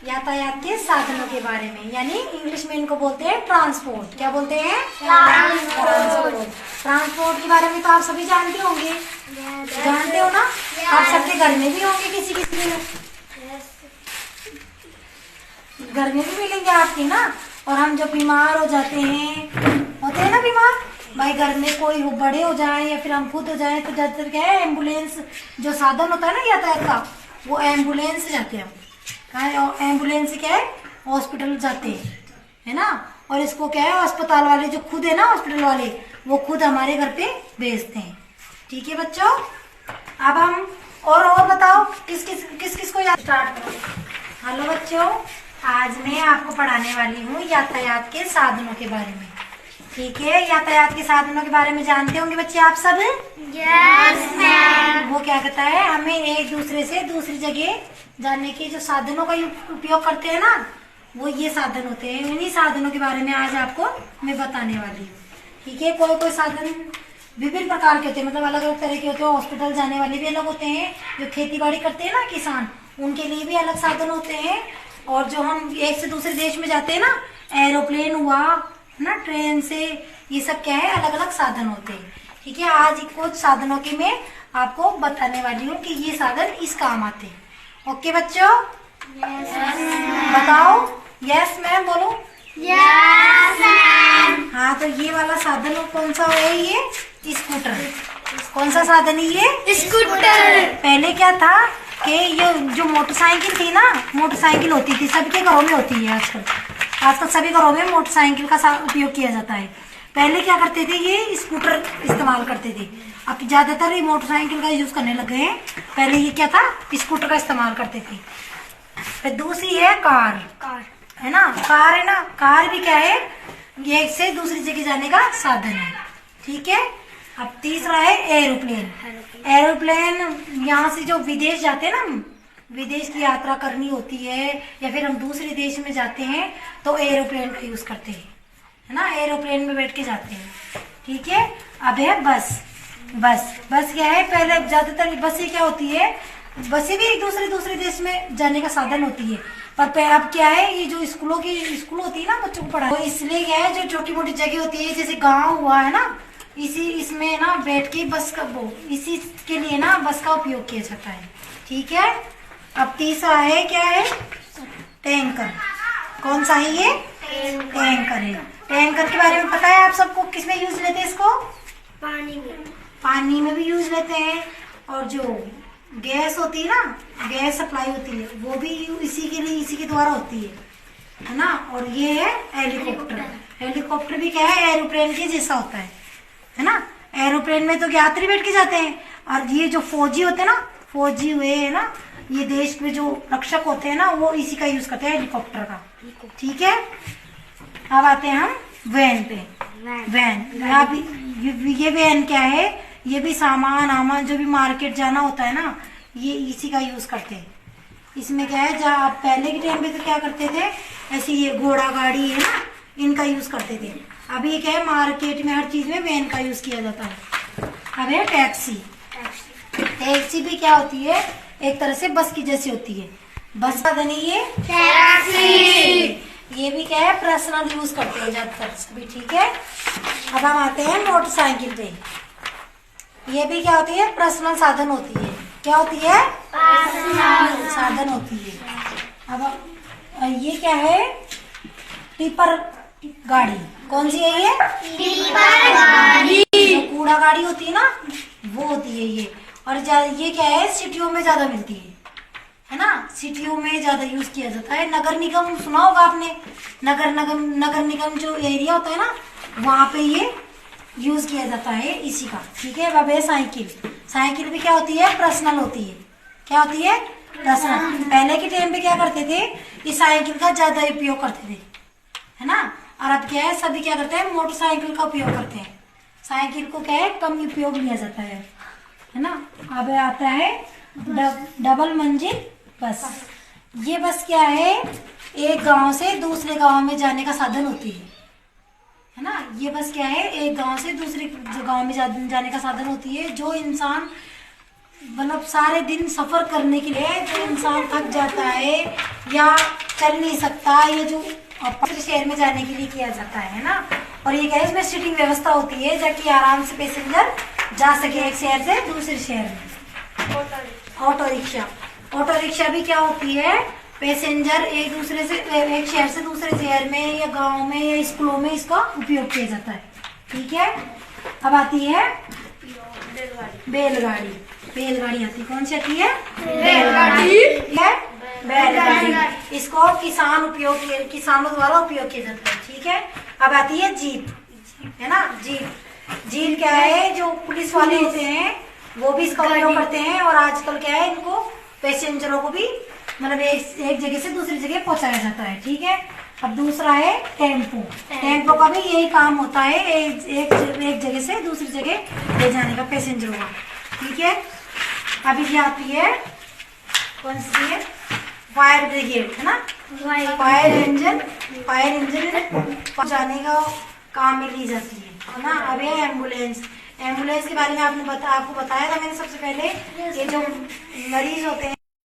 यातायात के साधनों के बारे में, यानी इंग्लिश में इनको बोलते हैं ट्रांसपोर्ट। क्या बोलते हैं? ट्रांसपोर्ट। ट्रांसपोर्ट के बारे में तो आप सभी जानते होंगे, जानते हो ना? आप सबके घर में भी होंगे, किसी किसी के घर में भी मिलेंगे आपके ना। और हम जब बीमार हो जाते हैं, होते हैं ना बीमार भाई, घर में कोई बड़े हो जाए या फिर हम खुद हो जाए, तो ज्यादातर क्या है, एम्बुलेंस जो साधन होता है ना यातायात का, वो एम्बुलेंस से जाते हैं हम। एम्बुलेंस से क्या है, हॉस्पिटल जाते हैं, है ना। और इसको क्या है, अस्पताल वाले जो खुद है ना, हॉस्पिटल वाले, वो खुद हमारे घर पे भेजते हैं। ठीक है बच्चों, अब हम और बताओ किस किस को याद स्टार्ट करो। हेलो बच्चों, आज मैं आपको पढ़ाने वाली हूँ यातायात के साधनों के बारे में। ठीक है, यातायात के साधनों के बारे में जानते होंगे बच्चे आप सब? Yes ma'am. वो क्या कहता है, हमें एक दूसरे से दूसरी जगह जाने के जो साधनों का उपयोग करते हैं ना, वो ये साधन होते हैं। इन्हीं साधनों के बारे में आज आपको मैं बताने वाली हूँ। ठीक है, कोई कोई साधन विभिन्न प्रकार के होते हैं, मतलब अलग अलग तरह के होते हैं। हॉस्पिटल जाने वाले भी अलग होते हैं, जो खेती बाड़ी करते हैं ना किसान, उनके लिए भी अलग साधन होते हैं। और जो हम एक से दूसरे देश में जाते हैं ना, एरोप्लेन हुआ ना, ट्रेन से, ये सब क्या है, अलग अलग साधन होते हैं। ठीक है, आज कुछ साधनों की मैं आपको बताने वाली हूँ कि ये साधन इस काम आते हैं। ओके बच्चों, बताओ। यस मैम बोलो। Yes ma'am. हाँ, तो ये वाला साधन कौन सा है? ये स्कूटर। कौन सा साधन है ये? स्कूटर। पहले क्या था कि ये जो मोटरसाइकिल थी ना, मोटरसाइकिल होती थी, सबके घरों में होती है आजकल सभी घरों में मोटरसाइकिल का उपयोग किया जाता है। पहले क्या करते थे, ये स्कूटर इस्तेमाल करते थे। अब ज्यादातर ये मोटरसाइकिल का यूज करने लगे हैं। पहले ये क्या था, स्कूटर का इस्तेमाल करते थे। फिर दूसरी है कार, है ना। कार है ना, कार भी क्या है, ये एक से दूसरी जगह जाने का साधन है। ठीक है, अब तीसरा है एरोप्लेन। एरोप्लेन यहाँ से जो विदेश जाते हैं ना, विदेश की यात्रा करनी होती है या फिर हम दूसरे देश में जाते हैं, तो एरोप्लेन का यूज करते हैं, है ना। एरोप्लेन में बैठ के जाते हैं। ठीक है, अब है बस। बस क्या है, पहले ज्यादातर बसें क्या होती है, बसें भी एक दूसरे देश में जाने का साधन होती है। पर अब क्या है, ये जो स्कूल होती है ना बच्चों को पढ़ाई, तो इसलिए क्या है, जो छोटी मोटी जगह होती है, जैसे गाँव हुआ है ना, इसमें ना बैठ के बस का इसी के लिए ना बस का उपयोग किया जाता है। ठीक है, अब तीसरा है, क्या है, टैंकर। कौन सा है ये? टैंकर है। टैंकर के बारे में पता है आप सबको, किसमें यूज लेते हैं इसको? पानी में भी यूज लेते हैं। और जो गैस होती है ना, गैस सप्लाई होती है, वो भी इसी के द्वारा होती है ना। और ये है हेलीकॉप्टर। हेलीकॉप्टर भी क्या है, एरोप्लेन के जैसा होता है ना। एरोप्लेन में तो यात्री बैठ के जाते हैं, और ये जो फौजी होते हैं ना, फौजी हुए है ना, ये देश में जो रक्षक होते हैं ना, वो इसी का यूज करते हैं, हेलीकॉप्टर का। ठीक है, अब आते हैं हम वैन पे। वैन, ये वैन क्या है, ये भी सामान जो भी मार्केट जाना होता है ना, ये इसी का यूज करते हैं। इसमें क्या है, जहाँ पहले के टाइम पे तो क्या करते थे, ऐसे ये घोड़ा गाड़ी है ना, इनका यूज करते थे। अभी ये क्या है, मार्केट में हर चीज में वैन का यूज किया जाता है। अब है टैक्सी। टैक्सी भी क्या होती है, एक तरह से बस की जैसी होती है। बस का धनी ये टैक्सी। ये भी क्या है, पर्सनल यूज करते हैं ज्यादातर सभी। ठीक है, अब हम आते हैं मोटरसाइकिल पे। ये भी क्या होती है, पर्सनल साधन होती है। क्या होती है? पर्सनल साधन होती है। अब ये क्या है, टिपर गाड़ी। कौन सी है ये? टिपर गाड़ी। जो कूड़ा गाड़ी होती है ना, वो होती है ये। और ये क्या है, सिटियों में ज्यादा मिलती है ना। सिटियों में ज्यादा यूज किया जाता है। नगर निगम सुना होगा आपने, नगर निगम जो एरिया होता है ना, वहां पे ये यूज किया जाता है इसी का। ठीक है, अब है साइकिल। साइकिल भी क्या होती है, पर्सनल होती है। क्या होती है? पर्सनल। पहले के टाइम पे क्या करते थे, ये साइकिल का ज्यादा उपयोग करते थे, है ना। और अब क्या है, सभी क्या करते हैं, मोटरसाइकिल का उपयोग करते हैं। साइकिल को क्या है, कम उपयोग लिया जाता है ना। अब आता है डबल मंजिल बस। ये बस क्या है, एक गांव से दूसरे गांव में जाने का साधन होती है ना। ये बस क्या है, एक गांव से दूसरे गांव में जाने का साधन होती है। जो इंसान मतलब सारे दिन सफर करने के लिए जो इंसान थक जाता है या चल नहीं सकता, ये जो दूसरे शहर में जाने के लिए किया जाता है ना। और ये क्या है, इसमें सीटिंग व्यवस्था होती है ताकि आराम से पैसेंजर जा सके एक शहर से दूसरे शहर में। ऑटो रिक्शा, ऑटो रिक्शा भी क्या होती है, पैसेंजर एक शहर से दूसरे शहर में या गांव में या स्कूलों में इसका उपयोग किया जाता है। ठीक है, अब आती है बैलगाड़ी। बैलगाड़ी आती है, कौन सी आती है, बैलगाड़ी। ठीक है, बैलगाड़ी। इसको किसानों द्वारा उपयोग किया जाता है। ठीक है, अब आती है जीप, है ना। जीप क्या है, जो पुलिस वाले होते हैं वो भी इसका उपयोग करते हैं। और आजकल क्या है, इनको पैसेंजरों को भी मतलब एक जगह से दूसरी जगह पहुंचाया जाता है। ठीक है, अब दूसरा है टेम्पो। टेम्पो का भी यही काम होता है, एक जगह से दूसरी जगह ले जाने का पैसेंजरों का। ठीक है, अभी ये आती है कौन सी है, फायर ब्रिगेड, है ना। फायर इंजन पहुंचाने का काम में ली जाती है ना। अब है एम्बुलेंस। एम्बुलेंस के बारे में आपको बताया था मैंने सबसे पहले, ये जो मरीज होते हैं